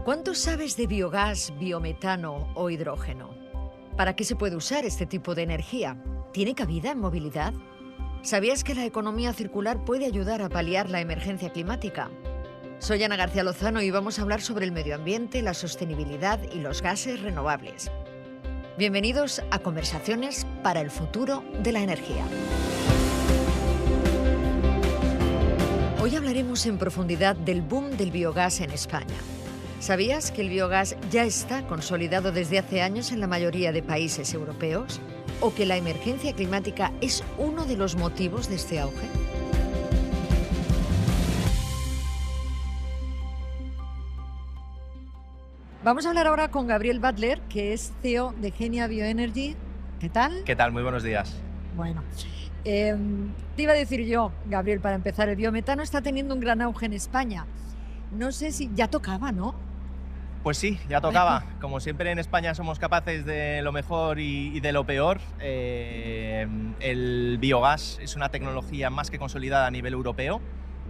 ¿Cuánto sabes de biogás, biometano o hidrógeno? ¿Para qué se puede usar este tipo de energía? ¿Tiene cabida en movilidad? ¿Sabías que la economía circular puede ayudar a paliar la emergencia climática? Soy Ana García Lozano y vamos a hablar sobre el medio ambiente, la sostenibilidad y los gases renovables. Bienvenidos a Conversaciones para el futuro de la energía. Hoy hablaremos en profundidad del boom del biogás en España. ¿Sabías que el biogás ya está consolidado desde hace años en la mayoría de países europeos? ¿O que la emergencia climática es uno de los motivos de este auge? Vamos a hablar ahora con Gabriel Butler, que es CEO de Genia Bioenergy. ¿Qué tal? ¿Qué tal? Muy buenos días. Bueno, te iba a decir yo, Gabriel, para empezar, el biometano está teniendo un gran auge en España. No sé si ya tocaba, ¿no? Pues sí, ya tocaba. Como siempre en España somos capaces de lo mejor y de lo peor. El biogás es una tecnología más que consolidada a nivel europeo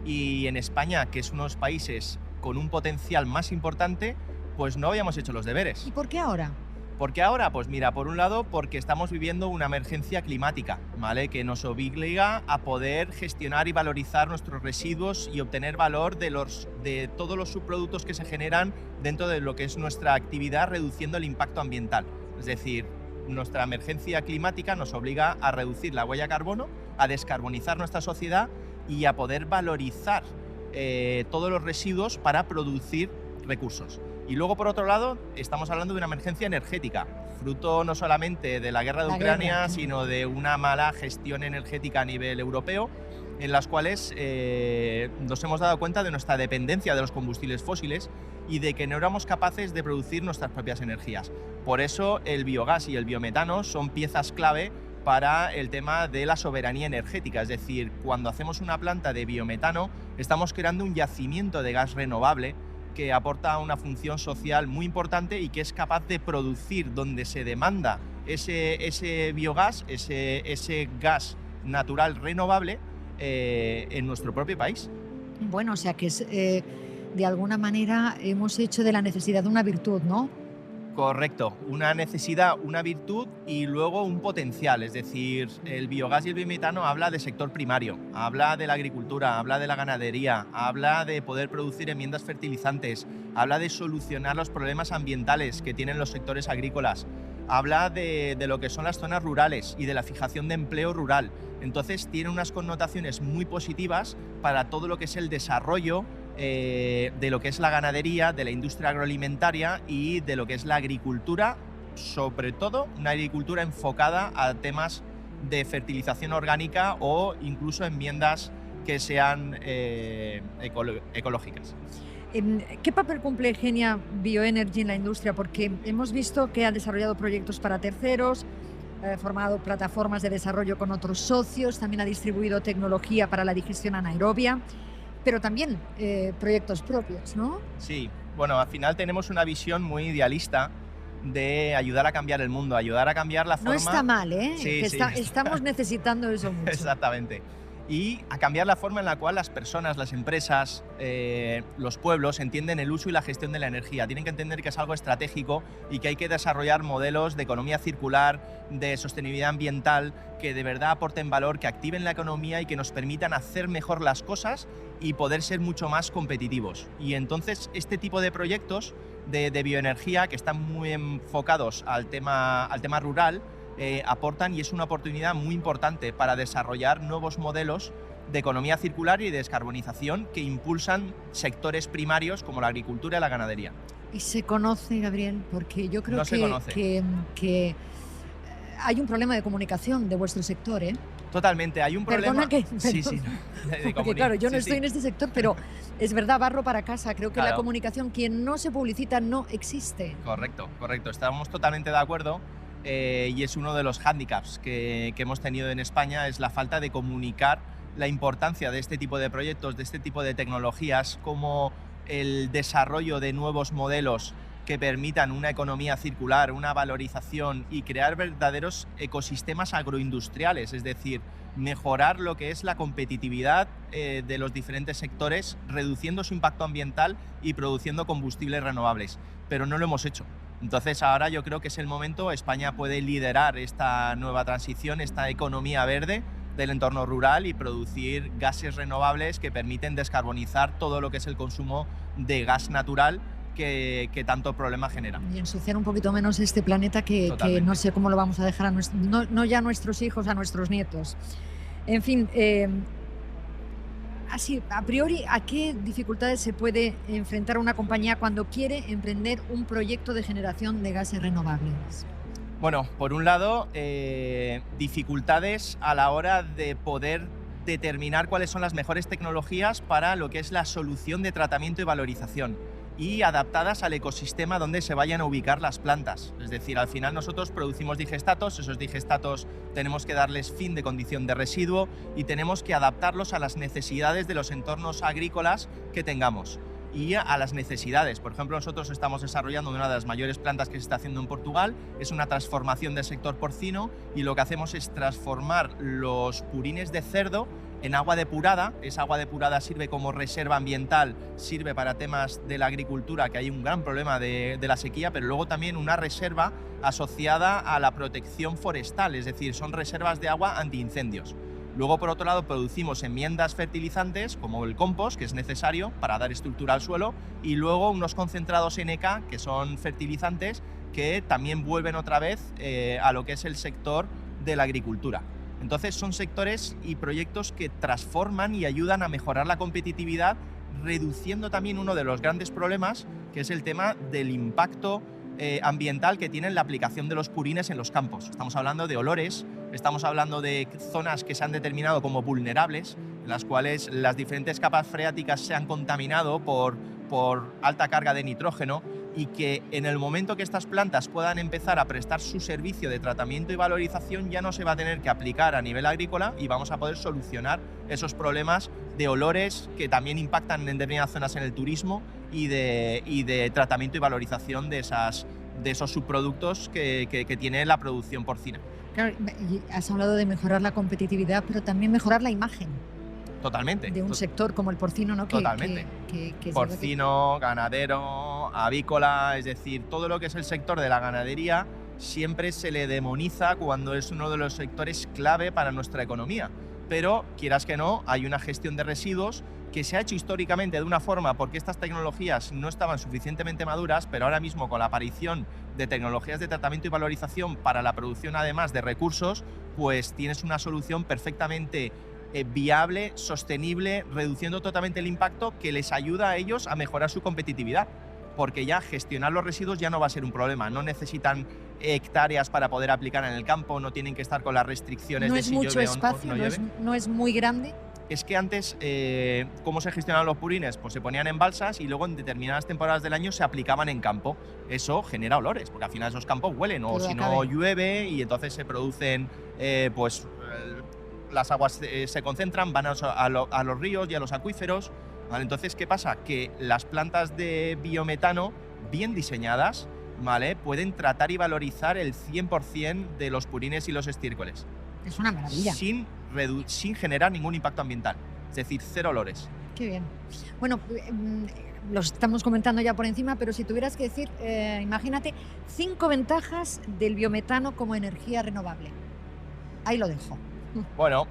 y en España, que es uno de los países con un potencial más importante, pues no habíamos hecho los deberes. ¿Y por qué ahora? ¿Por qué ahora? Pues mira, por un lado, porque estamos viviendo una emergencia climática, ¿vale? Que nos obliga a poder gestionar y valorizar nuestros residuos y obtener valor de todos los subproductos que se generan dentro de lo que es nuestra actividad, reduciendo el impacto ambiental. Es decir, nuestra emergencia climática nos obliga a reducir la huella de carbono, a descarbonizar nuestra sociedad y a poder valorizar todos los residuos para producir recursos. Y luego, por otro lado, estamos hablando de una emergencia energética, fruto no solamente de la guerra de Ucrania, sino de una mala gestión energética a nivel europeo, en las cuales nos hemos dado cuenta de nuestra dependencia de los combustibles fósiles y de que no éramos capaces de producir nuestras propias energías. Por eso el biogás y el biometano son piezas clave para el tema de la soberanía energética. Es decir, cuando hacemos una planta de biometano, estamos creando un yacimiento de gas renovable que aporta una función social muy importante y que es capaz de producir donde se demanda ese biogás, ese gas natural renovable en nuestro propio país. Bueno, o sea que es, de alguna manera hemos hecho de la necesidad una virtud, ¿no? Correcto, una necesidad, una virtud y luego un potencial. Es decir, el biogás y el biometano habla de sector primario, habla de la agricultura, habla de la ganadería, habla de poder producir enmiendas fertilizantes, habla de solucionar los problemas ambientales que tienen los sectores agrícolas, habla de lo que son las zonas rurales y de la fijación de empleo rural. Entonces tiene unas connotaciones muy positivas para todo lo que es el desarrollo de lo que es la ganadería, de la industria agroalimentaria y de lo que es la agricultura, sobre todo una agricultura enfocada a temas de fertilización orgánica o incluso enmiendas que sean ecológicas. ¿Qué papel cumple Genia Bioenergy en la industria? Porque hemos visto que ha desarrollado proyectos para terceros, ha formado plataformas de desarrollo con otros socios, también ha distribuido tecnología para la digestión anaerobia, pero también proyectos propios, ¿no? Sí, bueno, al final tenemos una visión muy idealista de ayudar a cambiar el mundo, ayudar a cambiar la forma... No está mal, ¿eh? Sí, que sí, estamos necesitando eso mucho. Exactamente. Y a cambiar la forma en la cual las personas, las empresas, los pueblos entienden el uso y la gestión de la energía. Tienen que entender que es algo estratégico y que hay que desarrollar modelos de economía circular, de sostenibilidad ambiental, que de verdad aporten valor, que activen la economía y que nos permitan hacer mejor las cosas y poder ser mucho más competitivos. Y entonces este tipo de proyectos de bioenergía que están muy enfocados al tema rural, aportan y es una oportunidad muy importante para desarrollar nuevos modelos de economía circular y de descarbonización que impulsan sectores primarios como la agricultura y la ganadería. ¿Y se conoce, Gabriel? Porque yo creo que hay un problema de comunicación de vuestro sector, ¿eh? Totalmente, hay un problema... Sí. Porque claro, yo no estoy en este sector, pero es verdad, barro para casa. Creo que claro, la comunicación, quien no se publicita, no existe. Correcto, estamos totalmente de acuerdo. Y es uno de los hándicaps que hemos tenido en España, es la falta de comunicar la importancia de este tipo de proyectos, de este tipo de tecnologías, como el desarrollo de nuevos modelos que permitan una economía circular, una valorización y crear verdaderos ecosistemas agroindustriales, es decir, mejorar lo que es la competitividad de los diferentes sectores, reduciendo su impacto ambiental y produciendo combustibles renovables. Pero no lo hemos hecho. Entonces ahora yo creo que es el momento, España puede liderar esta nueva transición, esta economía verde del entorno rural y producir gases renovables que permiten descarbonizar todo lo que es el consumo de gas natural que tanto problema genera. Y ensuciar un poquito menos este planeta que no sé cómo lo vamos a dejar no ya a nuestros hijos, a nuestros nietos. En fin, así, a priori, ¿a qué dificultades se puede enfrentar una compañía cuando quiere emprender un proyecto de generación de gases renovables? Bueno, por un lado, dificultades a la hora de poder determinar cuáles son las mejores tecnologías para lo que es la solución de tratamiento y valorización, y adaptadas al ecosistema donde se vayan a ubicar las plantas. Es decir, al final nosotros producimos digestatos, esos digestatos tenemos que darles fin de condición de residuo y tenemos que adaptarlos a las necesidades de los entornos agrícolas que tengamos y a las necesidades. Por ejemplo, nosotros estamos desarrollando una de las mayores plantas que se está haciendo en Portugal, es una transformación del sector porcino, y lo que hacemos es transformar los purines de cerdo en agua depurada. Esa agua depurada sirve como reserva ambiental, sirve para temas de la agricultura, que hay un gran problema de la sequía, pero luego también una reserva asociada a la protección forestal, es decir, son reservas de agua antiincendios. Luego, por otro lado, producimos enmiendas fertilizantes, como el compost, que es necesario para dar estructura al suelo, y luego unos concentrados NK, que son fertilizantes, que también vuelven otra vez a lo que es el sector de la agricultura. Entonces, son sectores y proyectos que transforman y ayudan a mejorar la competitividad, reduciendo también uno de los grandes problemas, que es el tema del impacto ambiental que tiene la aplicación de los purines en los campos. Estamos hablando de olores, estamos hablando de zonas que se han determinado como vulnerables, en las cuales las diferentes capas freáticas se han contaminado por alta carga de nitrógeno, y que en el momento que estas plantas puedan empezar a prestar su servicio de tratamiento y valorización, ya no se va a tener que aplicar a nivel agrícola y vamos a poder solucionar esos problemas de olores que también impactan en determinadas zonas en el turismo y de tratamiento y valorización de esos subproductos que tiene la producción porcina. Claro, has hablado de mejorar la competitividad, pero también mejorar la imagen. Totalmente. De un sector como el porcino, ¿no? Totalmente. Porcino, ganadero, avícola, es decir, todo lo que es el sector de la ganadería siempre se le demoniza cuando es uno de los sectores clave para nuestra economía. Pero, quieras que no, hay una gestión de residuos que se ha hecho históricamente de una forma porque estas tecnologías no estaban suficientemente maduras, pero ahora mismo con la aparición de tecnologías de tratamiento y valorización para la producción además de recursos, pues tienes una solución perfectamente viable, sostenible, reduciendo totalmente el impacto, que les ayuda a ellos a mejorar su competitividad, porque ya gestionar los residuos ya no va a ser un problema, no necesitan hectáreas para poder aplicar en el campo, no tienen que estar con las restricciones de si llueve o no llueve. No es mucho espacio, no es muy grande. Es que antes, ¿cómo se gestionaban los purines? Pues se ponían en balsas y luego en determinadas temporadas del año se aplicaban en campo. Eso genera olores, porque al final esos campos huelen, o si no llueve y entonces se producen, las aguas se concentran, van a los ríos y a los acuíferos, ¿vale? Entonces, ¿qué pasa? Que las plantas de biometano, bien diseñadas, ¿vale?, pueden tratar y valorizar el 100% de los purines y los estiércoles. Es una maravilla. Sin generar ningún impacto ambiental, es decir, cero olores. Qué bien. Bueno, los estamos comentando ya por encima, pero si tuvieras que decir, imagínate, 5 ventajas del biometano como energía renovable. Ahí lo dejo. Bueno,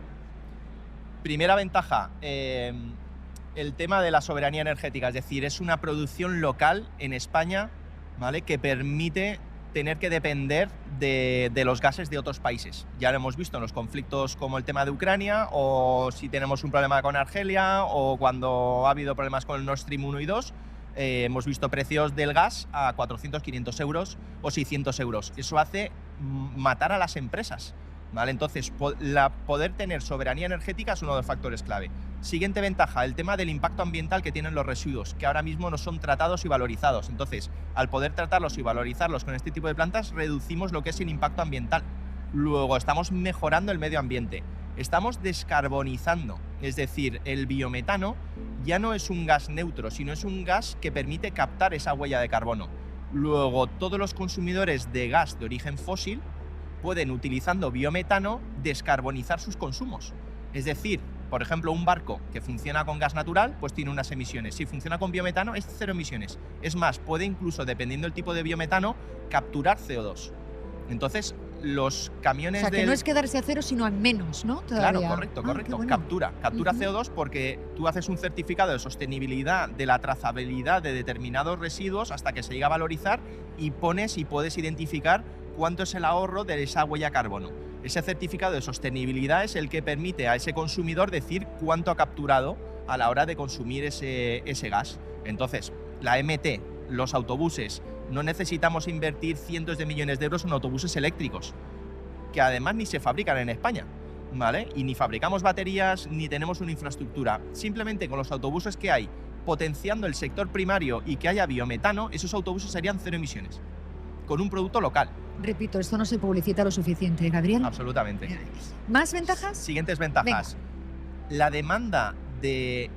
primera ventaja, el tema de la soberanía energética, es decir, es una producción local en España, ¿vale?, que permite tener que depender de los gases de otros países. Ya lo hemos visto en los conflictos como el tema de Ucrania, o si tenemos un problema con Argelia, o cuando ha habido problemas con el Nord Stream 1 y 2, hemos visto precios del gas a 400, 500 euros o 600 euros. Eso hace matar a las empresas, ¿vale? Entonces, poder tener soberanía energética es uno de los factores clave. Siguiente ventaja, el tema del impacto ambiental que tienen los residuos, que ahora mismo no son tratados y valorizados. Entonces, al poder tratarlos y valorizarlos con este tipo de plantas, reducimos lo que es el impacto ambiental. Luego, estamos mejorando el medio ambiente. Estamos descarbonizando, es decir, el biometano ya no es un gas neutro, sino es un gas que permite captar esa huella de carbono. Luego, todos los consumidores de gas de origen fósil pueden, utilizando biometano, descarbonizar sus consumos. Es decir, por ejemplo, un barco que funciona con gas natural, pues tiene unas emisiones. Si funciona con biometano, es 0 emisiones. Es más, puede incluso, dependiendo del tipo de biometano, capturar CO2. Entonces, los camiones O sea, que no es quedarse a cero, sino a menos, ¿no? Claro, Todavía. correcto. Bueno. Captura CO2 porque tú haces un certificado de sostenibilidad de la trazabilidad de determinados residuos hasta que se llega a valorizar y puedes identificar cuánto es el ahorro de esa huella carbono. Ese certificado de sostenibilidad es el que permite a ese consumidor decir cuánto ha capturado a la hora de consumir ese gas. Entonces, la MT, los autobuses, no necesitamos invertir cientos de millones de euros en autobuses eléctricos, que además ni se fabrican en España, ¿vale? Y ni fabricamos baterías, ni tenemos una infraestructura. Simplemente con los autobuses que hay, potenciando el sector primario y que haya biometano, esos autobuses serían 0 emisiones, con un producto local. Repito, esto no se publicita lo suficiente, Gabriel. Absolutamente. ¿Más ventajas? Siguientes ventajas. Venga. La demanda de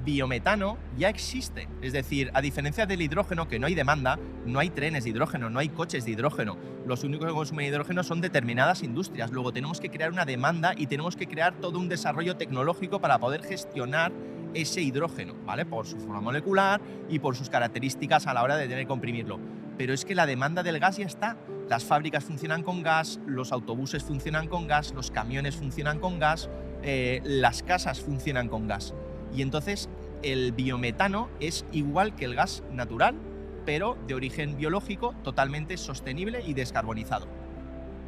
biometano ya existe. Es decir, a diferencia del hidrógeno, que no hay demanda, no hay trenes de hidrógeno, no hay coches de hidrógeno. Los únicos que consumen hidrógeno son determinadas industrias. Luego tenemos que crear una demanda y tenemos que crear todo un desarrollo tecnológico para poder gestionar ese hidrógeno, ¿vale? Por su forma molecular y por sus características a la hora de tener que comprimirlo. Pero es que la demanda del gas ya está. Las fábricas funcionan con gas, los autobuses funcionan con gas, los camiones funcionan con gas, las casas funcionan con gas. Y entonces el biometano es igual que el gas natural, pero de origen biológico, totalmente sostenible y descarbonizado.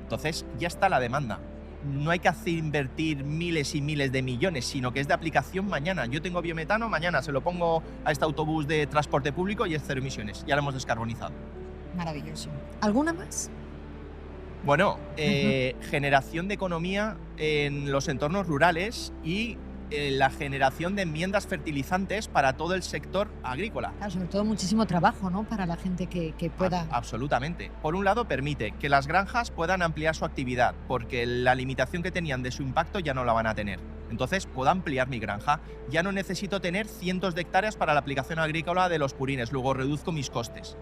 Entonces ya está la demanda. No hay que invertir miles y miles de millones, sino que es de aplicación mañana. Yo tengo biometano, mañana se lo pongo a este autobús de transporte público y es 0 emisiones. Ya lo hemos descarbonizado. Maravilloso. ¿Alguna más? Bueno, generación de economía en los entornos rurales y la generación de enmiendas fertilizantes para todo el sector agrícola. Claro, sobre todo muchísimo trabajo, ¿no? Para la gente que pueda... Absolutamente. Por un lado, permite que las granjas puedan ampliar su actividad, porque la limitación que tenían de su impacto ya no la van a tener. Entonces, puedo ampliar mi granja. Ya no necesito tener cientos de hectáreas para la aplicación agrícola de los purines, luego reduzco mis costes.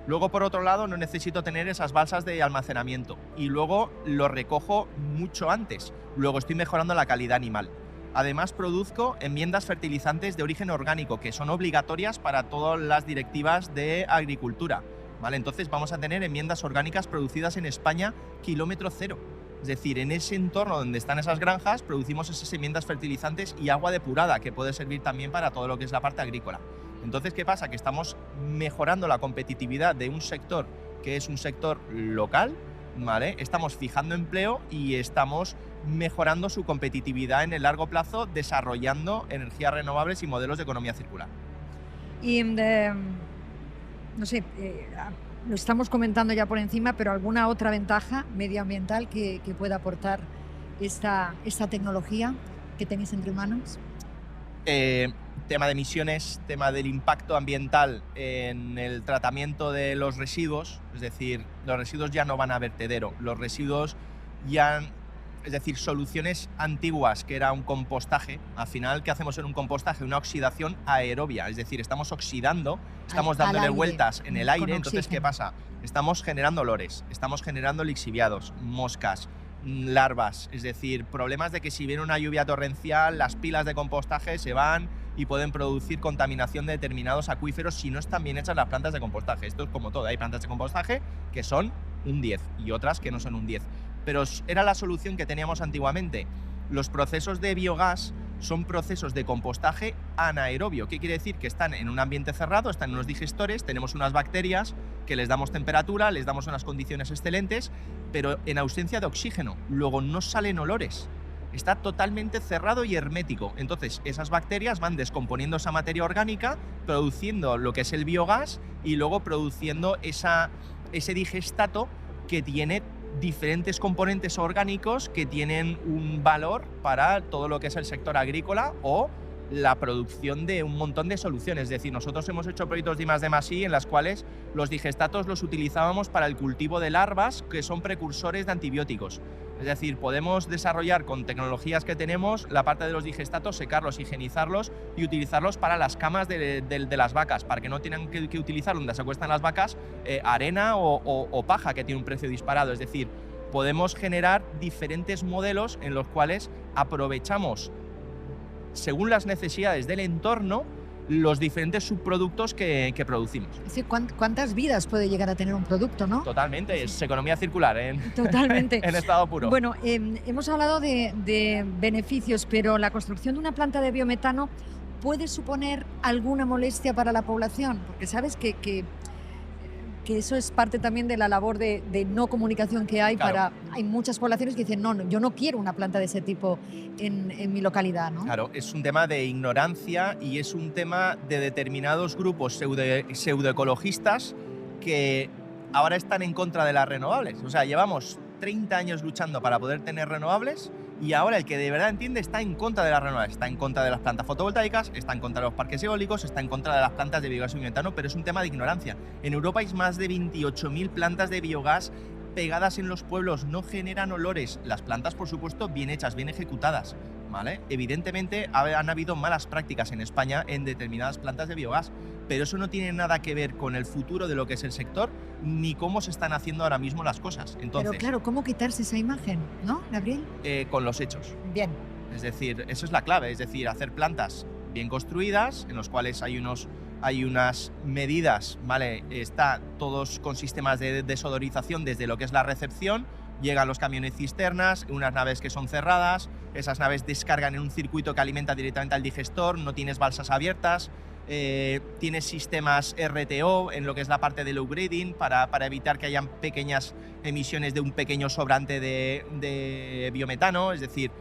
Luego, por otro lado, no necesito tener esas balsas de almacenamiento y luego lo recojo mucho antes. Luego estoy mejorando la calidad animal. Además, produzco enmiendas fertilizantes de origen orgánico, que son obligatorias para todas las directivas de agricultura, ¿vale? Entonces vamos a tener enmiendas orgánicas producidas en España kilómetro cero. Es decir, en ese entorno donde están esas granjas, producimos esas enmiendas fertilizantes y agua depurada, que puede servir también para todo lo que es la parte agrícola. Entonces, ¿qué pasa? Que estamos mejorando la competitividad de un sector que es un sector local, ¿vale? Estamos fijando empleo y estamos mejorando su competitividad en el largo plazo, desarrollando energías renovables y modelos de economía circular. Y, no sé, lo estamos comentando ya por encima, pero ¿alguna otra ventaja medioambiental que pueda aportar esta tecnología que tenéis entre manos? Tema de emisiones, tema del impacto ambiental en el tratamiento de los residuos, es decir, los residuos ya no van a vertedero, los residuos ya, es decir, soluciones antiguas que era un compostaje, al final, ¿qué hacemos en un compostaje? Una oxidación aerobia, es decir, estamos oxidando, estamos dándole vueltas en el aire, entonces, ¿qué pasa? Estamos generando olores, estamos generando lixiviados, moscas, larvas, es decir, problemas de que si viene una lluvia torrencial, las pilas de compostaje se van y pueden producir contaminación de determinados acuíferos si no están bien hechas las plantas de compostaje. Esto es como todo, hay plantas de compostaje que son un 10 y otras que no son un 10. Pero era la solución que teníamos antiguamente. Los procesos de biogás son procesos de compostaje anaerobio. ¿Qué quiere decir? Que están en un ambiente cerrado, están en unos digestores, tenemos unas bacterias que les damos temperatura, les damos unas condiciones excelentes, pero en ausencia de oxígeno. Luego no salen olores. Está totalmente cerrado y hermético. Entonces, esas bacterias van descomponiendo esa materia orgánica, produciendo lo que es el biogás y luego produciendo ese digestato que tiene diferentes componentes orgánicos que tienen un valor para todo lo que es el sector agrícola o la producción de un montón de soluciones. Es decir, nosotros hemos hecho proyectos de I+D+I en las cuales los digestatos los utilizábamos para el cultivo de larvas que son precursores de antibióticos. Es decir, podemos desarrollar con tecnologías que tenemos la parte de los digestatos, secarlos, higienizarlos y utilizarlos para las camas de las vacas, para que no tengan que utilizar donde se acuestan las vacas arena o paja, que tiene un precio disparado. Es decir, podemos generar diferentes modelos en los cuales aprovechamos, según las necesidades del entorno, los diferentes subproductos que producimos. Es decir, ¿cuántas vidas puede llegar a tener un producto, no? Totalmente, es economía circular Totalmente. en estado puro. Bueno, hemos hablado de beneficios, pero la construcción de una planta de biometano puede suponer alguna molestia para la población, porque sabes que eso es parte también de la labor de no comunicación que hay. Claro. Hay muchas poblaciones que dicen, no, yo no quiero una planta de ese tipo en mi localidad, ¿no? Claro, es un tema de ignorancia y es un tema de determinados grupos pseudoecologistas que ahora están en contra de las renovables. O sea, llevamos 30 años luchando para poder tener renovables y ahora el que de verdad entiende está en contra de las renovables, está en contra de las plantas fotovoltaicas, está en contra de los parques eólicos, está en contra de las plantas de biogás y biometano, pero es un tema de ignorancia. En Europa hay más de 28.000 plantas de biogás pegadas en los pueblos, no generan olores. Las plantas, por supuesto, bien hechas, bien ejecutadas, ¿vale? Evidentemente han habido malas prácticas en España en determinadas plantas de biogás, pero eso no tiene nada que ver con el futuro de lo que es el sector ni cómo se están haciendo ahora mismo las cosas. Entonces, pero claro, ¿cómo quitarse esa imagen, no, Gabriel? Con los hechos. Bien. Es decir, eso es la clave, es decir, hacer plantas bien construidas, en los cuales hay unas medidas, ¿vale? Está todos con sistemas de desodorización desde lo que es la recepción, llegan los camiones cisternas, unas naves que son cerradas, esas naves descargan en un circuito que alimenta directamente al digestor, no tienes balsas abiertas, tienes sistemas RTO en lo que es la parte del upgrading para evitar que hayan pequeñas emisiones de un pequeño sobrante de biometano, es decir,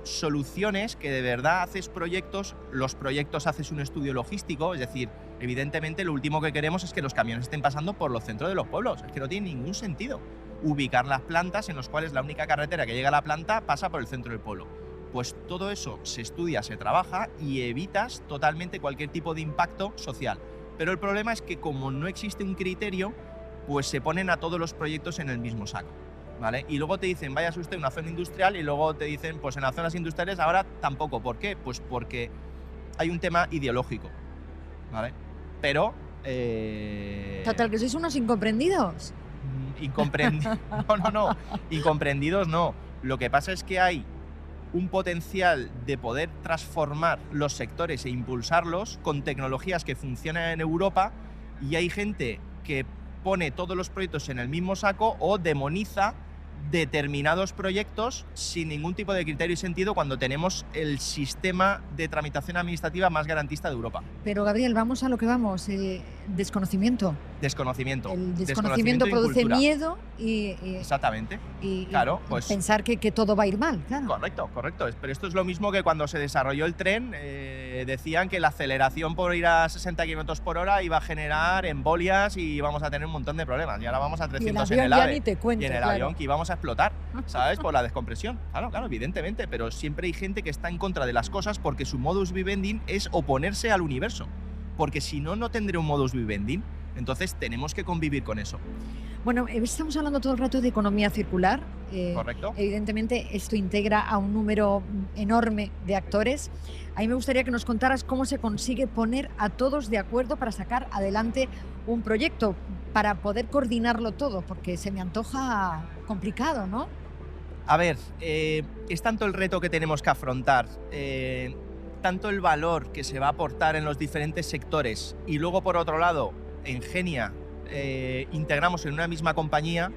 soluciones que de verdad haces proyectos, los proyectos haces un estudio logístico, es decir, evidentemente lo último que queremos es que los camiones estén pasando por los centros de los pueblos, es que no tiene ningún sentido ubicar las plantas en los cuales la única carretera que llega a la planta pasa por el centro del pueblo. Pues todo eso se estudia, se trabaja y evitas totalmente cualquier tipo de impacto social. Pero el problema es que como no existe un criterio, pues se ponen a todos los proyectos en el mismo saco, ¿vale? Y luego te dicen, váyase usted a una zona industrial y luego te dicen, pues en las zonas industriales ahora tampoco. ¿Por qué? Pues porque hay un tema ideológico, ¿vale? Pero... Total, que sois unos incomprendidos. No, incomprendidos no. Lo que pasa es que hay un potencial de poder transformar los sectores e impulsarlos con tecnologías que funcionan en Europa y hay gente que pone todos los proyectos en el mismo saco o demoniza determinados proyectos sin ningún tipo de criterio y sentido cuando tenemos el sistema de tramitación administrativa más garantista de Europa. Pero Gabriel, vamos a lo que vamos, desconocimiento. Desconocimiento. El desconocimiento produce miedo y exactamente. Y claro, pues pensar que todo va a ir mal, claro. Correcto. Pero esto es lo mismo que cuando se desarrolló el tren, decían que la aceleración por ir a 60 km por hora iba a generar embolias y íbamos a tener un montón de problemas. Y ahora vamos a 300 en el AVE. Ni te cuento, y en el avión que íbamos a explotar, ¿sabes? Por la descompresión. Claro, evidentemente, pero siempre hay gente que está en contra de las cosas porque su modus vivendi es oponerse al universo. Porque si no, no tendré un modus vivendi. Entonces tenemos que convivir con eso. Bueno, estamos hablando todo el rato de economía circular. Correcto. Evidentemente esto integra a un número enorme de actores. A mí me gustaría que nos contaras cómo se consigue poner a todos de acuerdo para sacar adelante un proyecto, para poder coordinarlo todo, porque se me antoja complicado, ¿no? A ver, es tanto el reto que tenemos que afrontar, tanto el valor que se va a aportar en los diferentes sectores y luego por otro lado, en Genia integramos en una misma compañía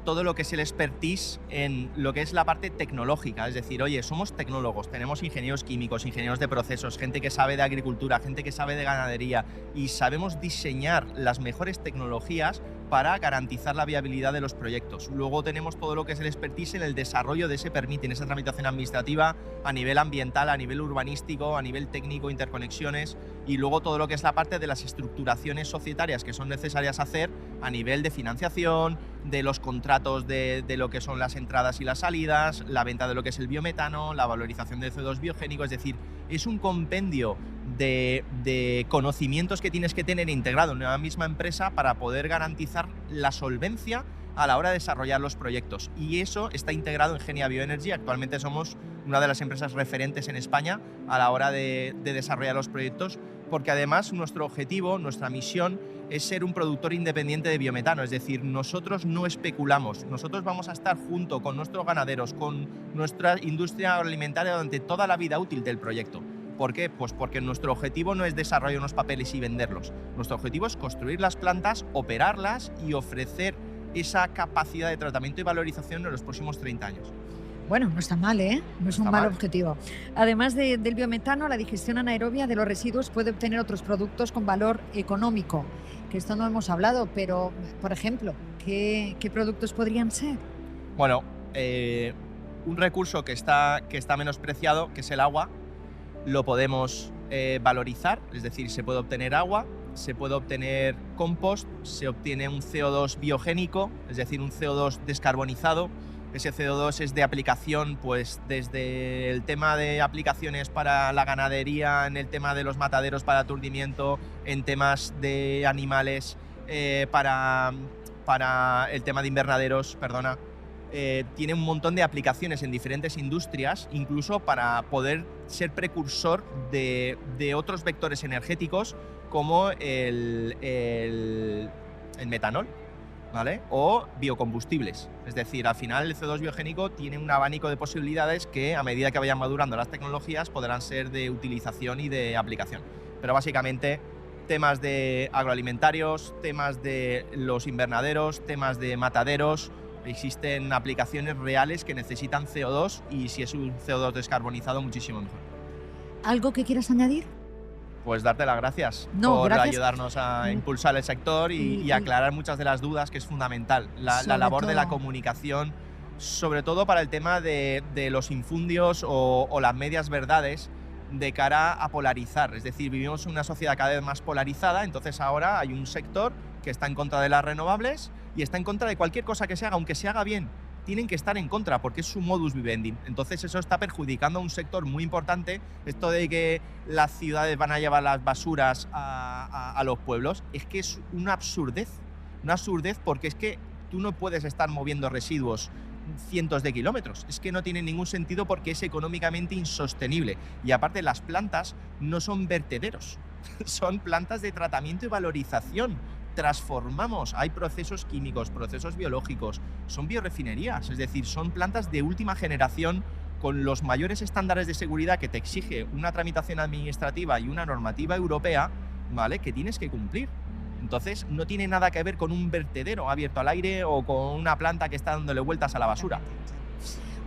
todo lo que es el expertise en lo que es la parte tecnológica, es decir, oye, somos tecnólogos, tenemos ingenieros químicos, ingenieros de procesos, gente que sabe de agricultura, gente que sabe de ganadería y sabemos diseñar las mejores tecnologías para garantizar la viabilidad de los proyectos. Luego tenemos todo lo que es el expertise en el desarrollo de ese permiso, en esa tramitación administrativa a nivel ambiental, a nivel urbanístico, a nivel técnico, interconexiones y luego todo lo que es la parte de las estructuraciones societarias que son necesarias hacer a nivel de financiación, de los contratos de lo que son las entradas y las salidas, la venta de lo que es el biometano, la valorización de CO2 biogénico, es decir, es un compendio de conocimientos que tienes que tener integrado en una misma empresa para poder garantizar la solvencia a la hora de desarrollar los proyectos. Y eso está integrado en Genia Bioenergy. Actualmente somos una de las empresas referentes en España a la hora de desarrollar los proyectos, porque además nuestro objetivo, nuestra misión es ser un productor independiente de biometano, es decir, nosotros no especulamos, nosotros vamos a estar junto con nuestros ganaderos, con nuestra industria agroalimentaria durante toda la vida útil del proyecto. ¿Por qué? Pues porque nuestro objetivo no es desarrollar unos papeles y venderlos, nuestro objetivo es construir las plantas, operarlas y ofrecer esa capacidad de tratamiento y valorización en los próximos 30 años. Bueno, no está mal, ¿eh? No es un mal objetivo. Además del biometano, la digestión anaerobia de los residuos puede obtener otros productos con valor económico, que esto no hemos hablado, pero, por ejemplo, ¿qué productos podrían ser? Bueno, un recurso que está menospreciado, que es el agua, lo podemos valorizar, es decir, se puede obtener agua, se puede obtener compost, se obtiene un CO2 biogénico, es decir, un CO2 descarbonizado. Ese CO2 es de aplicación, pues desde el tema de aplicaciones para la ganadería, en el tema de los mataderos para aturdimiento, en temas de animales, para el tema de invernaderos, perdona. Tiene un montón de aplicaciones en diferentes industrias, incluso para poder ser precursor de otros vectores energéticos como el metanol, ¿vale? O biocombustibles. Es decir, al final el CO2 biogénico tiene un abanico de posibilidades que a medida que vayan madurando las tecnologías podrán ser de utilización y de aplicación. Pero básicamente temas de agroalimentarios, temas de los invernaderos, temas de mataderos. Existen aplicaciones reales que necesitan CO2 y si es un CO2 descarbonizado, muchísimo mejor. ¿Algo que quieras añadir? Pues darte las gracias por ayudarnos a impulsar el sector y aclarar muchas de las dudas, que es fundamental. La labor de la comunicación, sobre todo para el tema de los infundios o las medias verdades de cara a polarizar. Es decir, vivimos en una sociedad cada vez más polarizada, entonces ahora hay un sector que está en contra de las renovables y está en contra de cualquier cosa que se haga, aunque se haga bien. Tienen que estar en contra porque es su modus vivendi. Entonces eso está perjudicando a un sector muy importante. Esto de que las ciudades van a llevar las basuras a los pueblos es que es una absurdez porque es que tú no puedes estar moviendo residuos cientos de kilómetros. Es que no tiene ningún sentido porque es económicamente insostenible. Y aparte las plantas no son vertederos, son plantas de tratamiento y valorización. Transformamos, hay procesos químicos, procesos biológicos, son biorefinerías, es decir, son plantas de última generación con los mayores estándares de seguridad que te exige una tramitación administrativa y una normativa europea, ¿vale?, que tienes que cumplir. Entonces, no tiene nada que ver con un vertedero abierto al aire o con una planta que está dándole vueltas a la basura.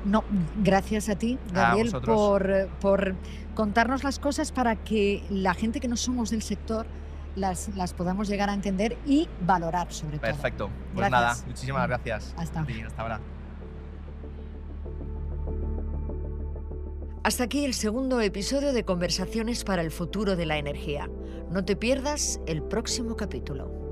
No, gracias a ti, Gabriel, por contarnos las cosas para que la gente que no somos del sector las podamos llegar a entender y valorar, sobre todo. Perfecto. Pues nada, muchísimas gracias. Hasta ahora. Hasta aquí el segundo episodio de Conversaciones para el futuro de la energía. No te pierdas el próximo capítulo.